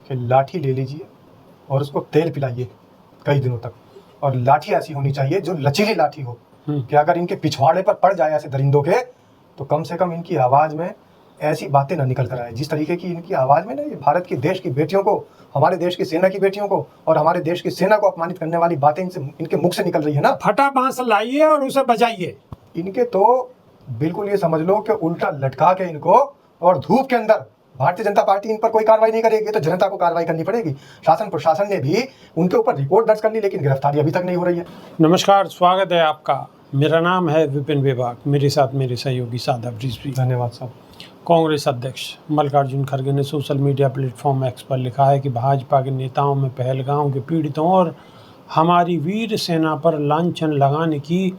कि लाठी ले लीजिए और उसको तेल पिलाइए कई दिनों तक, और लाठी ऐसी होनी चाहिए जो लचीली लाठी हो कि अगर इनके पिछवाड़े पर पड़ जाए ऐसे दरिंदों के, तो कम से कम इनकी आवाज़ में ऐसी बातें ना निकल कर आए जिस तरीके की इनकी आवाज़ में ना ये भारत के देश की बेटियों को, हमारे देश की सेना की बेटियों को और हमारे देश की सेना को अपमानित करने वाली बातें इनके मुख से निकल रही है ना। फटा बांस लाइए और उसे बजाइए। इनके तो बिल्कुल ये समझ लो कि उल्टा लटका के इनको और धूप के अंदर भारतीय जनता पार्टी इन पर कोई कार्रवाई नहीं करेगी, तो जनता को कार्रवाई करनी पड़ेगी। शासन प्रशासन ने भी उनके ऊपर रिपोर्ट दर्ज कर ली, लेकिन गिरफ्तारी अभी तक नहीं हो रही है। नमस्कार, स्वागत है आपका। मेरा नाम है विपिन विभाग, मेरे साथ मेरे सहयोगी साधव रिजवी। धन्यवाद साहब। कांग्रेस अध्यक्ष मल्लिकार्जुन खड़गे ने सोशल मीडिया प्लेटफॉर्म एक्स पर लिखा है कि भाजपा के नेताओं में पहलगाम के पीड़ितों और हमारी वीर सेना पर लांछन लगाने की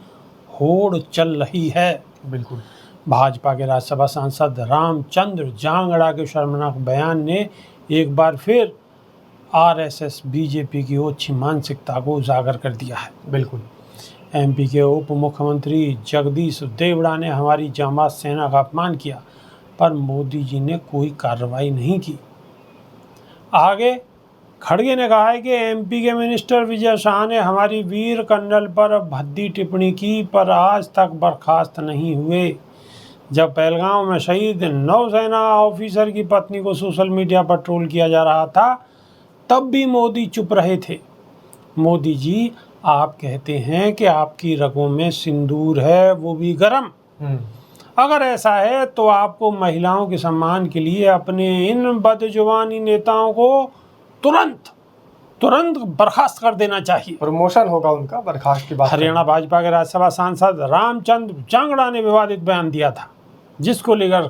होड़ चल रही है। बिल्कुल। भाजपा के राज्यसभा सांसद रामचंद्र जांगड़ा के शर्मनाक बयान ने एक बार फिर आरएसएस बीजेपी की ओछी मानसिकता को उजागर कर दिया है। बिल्कुल। एमपी के उप मुख्यमंत्री जगदीश देवड़ा ने हमारी जांबाज सेना का अपमान किया, पर मोदी जी ने कोई कार्रवाई नहीं की। आगे खड़गे ने कहा है कि एमपी के मिनिस्टर विजय शाह ने हमारी वीर कर्नल पर भद्दी टिप्पणी की, पर आज तक बर्खास्त नहीं हुए। जब पहलगाम में शहीद नौसेना ऑफिसर की पत्नी को सोशल मीडिया पर ट्रोल किया जा रहा था, तब भी मोदी चुप रहे थे। मोदी जी, आप कहते हैं कि आपकी रगों में सिंदूर है, वो भी गरम। अगर ऐसा है तो आपको महिलाओं के सम्मान के लिए अपने इन बदजुबानी नेताओं को तुरंत बर्खास्त कर देना चाहिए। प्रमोशन होगा उनका, बर्खास्त की बात। हरियाणा भाजपा के राज्यसभा सांसद रामचंद्र जांगड़ा ने विवादित बयान दिया था, जिसको लेकर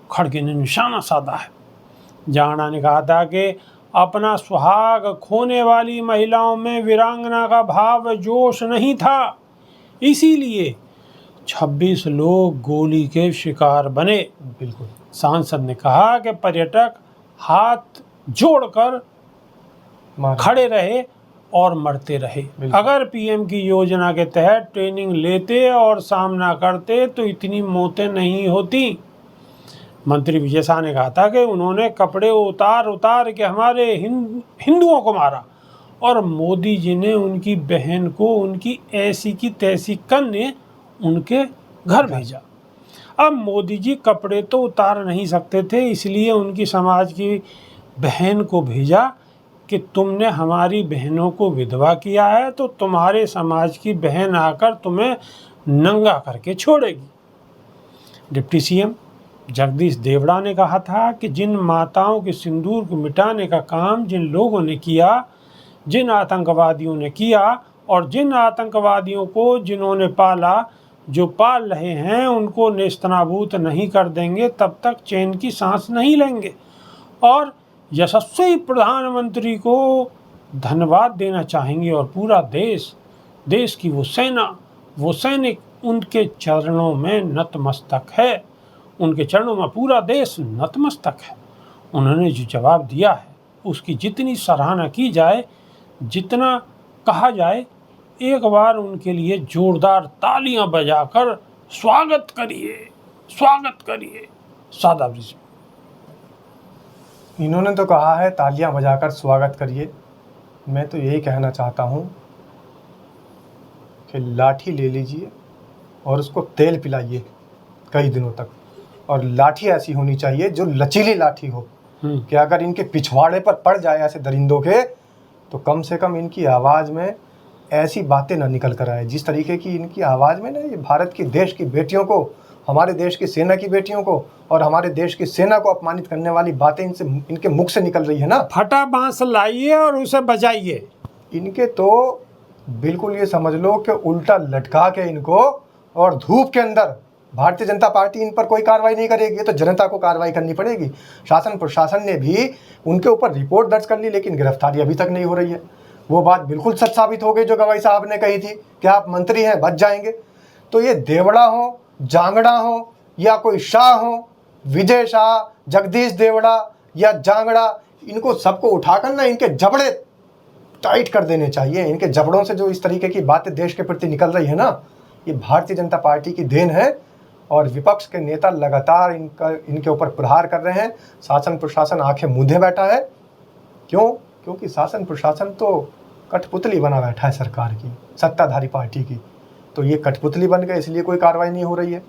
खड़गे ने निशाना साधा है। जांगड़ा ने कहा था कि अपना सुहाग खोने वाली महिलाओं में वीरांगना का भाव जोश नहीं था, इसीलिए 26 लोग गोली के शिकार बने। बिल्कुल। सांसद ने कहा कि पर्यटक हाथ जोड़कर खड़े रहे और मरते रहे। अगर पीएम की योजना के तहत ट्रेनिंग लेते और सामना करते तो इतनी मौतें नहीं होती। मंत्री विजय शाह ने कहा था कि उन्होंने कपड़े उतार के हमारे हिंदुओं को मारा और मोदी जी ने उनकी बहन को उनकी ऐसी की तैसी करने उनके घर भेजा। अब मोदी जी कपड़े तो उतार नहीं सकते थे, इसलिए उनकी समाज की बहन को भेजा कि तुमने हमारी बहनों को विधवा किया है, तो तुम्हारे समाज की बहन आकर तुम्हें नंगा करके छोड़ेगी। डिप्टी सीएम जगदीश देवड़ा ने कहा था कि जिन माताओं के सिंदूर को मिटाने का काम जिन लोगों ने किया, जिन आतंकवादियों ने किया और जिन आतंकवादियों को जिन्होंने पाला, जो पाल रहे हैं, उनको नेस्तनाबूद नहीं कर देंगे तब तक चैन की सांस नहीं लेंगे। और यशस्वी प्रधानमंत्री को धन्यवाद देना चाहेंगे और पूरा देश की वो सेना, वो सैनिक उनके चरणों में नतमस्तक है। उनके चरणों में पूरा देश नतमस्तक है। उन्होंने जो जवाब दिया है उसकी जितनी सराहना की जाए, जितना कहा जाए, एक बार उनके लिए जोरदार तालियां बजाकर स्वागत करिए। सादा ब्रिज। इन्होंने तो कहा है तालियां बजाकर स्वागत करिए। मैं तो यही कहना चाहता हूं कि लाठी ले लीजिए और उसको तेल पिलाइए कई दिनों तक, और लाठी ऐसी होनी चाहिए जो लचीली लाठी हो कि अगर इनके पिछवाड़े पर पड़ जाए ऐसे दरिंदों के, तो कम से कम इनकी आवाज़ में ऐसी बातें ना निकल कर आए जिस तरीके की इनकी आवाज़ में ना ये भारत की देश की बेटियों को, हमारे देश की सेना की बेटियों को और हमारे देश की सेना को अपमानित करने वाली बातें इनके मुख से निकल रही है ना। फटा बांस लाइए और उसे बजाइए। इनके तो बिल्कुल ये समझ लो कि उल्टा लटका के इनको और धूप के अंदर भारतीय जनता पार्टी इन पर कोई कार्रवाई नहीं करेगी, तो जनता को कार्रवाई करनी पड़ेगी। शासन प्रशासन ने भी उनके ऊपर रिपोर्ट दर्ज कर ली, लेकिन गिरफ्तारी अभी तक नहीं हो रही है। वो बात बिल्कुल सच साबित हो गई जो गवाई साहब ने कही थी कि आप मंत्री हैं, बच जाएंगे। तो ये देवड़ा हो, जांगड़ा हो या कोई शाह हो, विजय शाह, जगदीश देवड़ा या जांगड़ा, इनको सबको उठाकर ना इनके जबड़े टाइट कर देने चाहिए। इनके जबड़ों से जो इस तरीके की बातें देश के प्रति निकल रही है ना, ये भारतीय जनता पार्टी की देन है और विपक्ष के नेता लगातार इनके ऊपर प्रहार कर रहे हैं। शासन प्रशासन आंखें मूंधे बैठा है। क्यों? क्योंकि शासन प्रशासन तो कठपुतली बना बैठा है सरकार की, सत्ताधारी पार्टी की। तो ये कठपुतली बन गए, इसलिए कोई कार्रवाई नहीं हो रही है।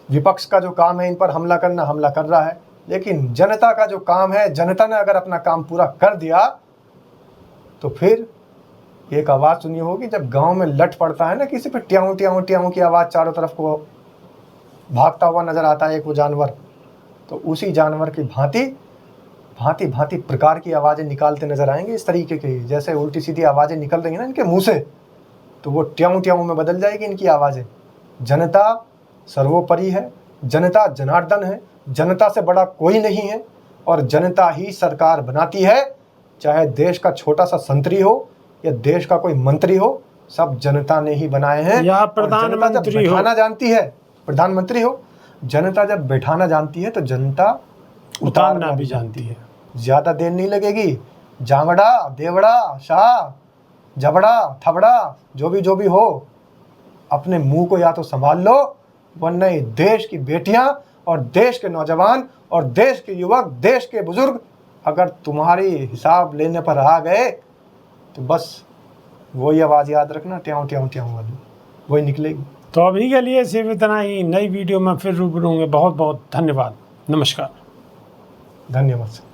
विपक्ष का जो काम है इन पर हमला करना, हमला कर रहा है, लेकिन जनता का जो काम है, जनता ने अगर अपना काम पूरा कर दिया तो फिर एक आवाज़ सुनी होगी, जब गांव में लट पड़ता है ना किसी पे, ट्याऊं ट्याऊं ट्याऊं की आवाज़ चारों तरफ को भागता हुआ नजर आता है एक वो जानवर, तो उसी जानवर की भांति भांति भांति प्रकार की आवाज़ें निकालते नजर आएंगे। इस तरीके की जैसे उल्टी सीधी आवाज़ें निकल रही हैं ना इनके मुंह से, तो वो ट्याऊं ट्याऊं में बदल जाएगी इनकी आवाज़ें। जनता सर्वोपरि है, जनता जनार्दन है, जनता से बड़ा कोई नहीं है, और जनता ही सरकार बनाती है। चाहे देश का छोटा सा संतरी हो या देश का कोई मंत्री हो, सब जनता ने ही बनाए हैं। या प्रधानमंत्री हो, जानती है, प्रधानमंत्री हो, जनता जब बैठाना जानती है तो जनता उतारना भी जानती है। ज्यादा देर नहीं लगेगी। जांगड़ा, देवड़ा, शाह, जबड़ा, थबड़ा, जो भी हो, अपने मुंह को या तो संभाल लो, वरना देश की बेटियां और देश के नौजवान और देश के युवक, देश के बुजुर्ग अगर तुम्हारी हिसाब लेने पर आ गए तो बस वही आवाज़ याद रखना, ट्याऊं ट्याऊं ट्याऊं वाली, वही निकलेगी। तो अभी के लिए सिर्फ इतना ही। नई वीडियो में फिर रूबरू होंगे। बहुत बहुत धन्यवाद। नमस्कार। धन्यवाद।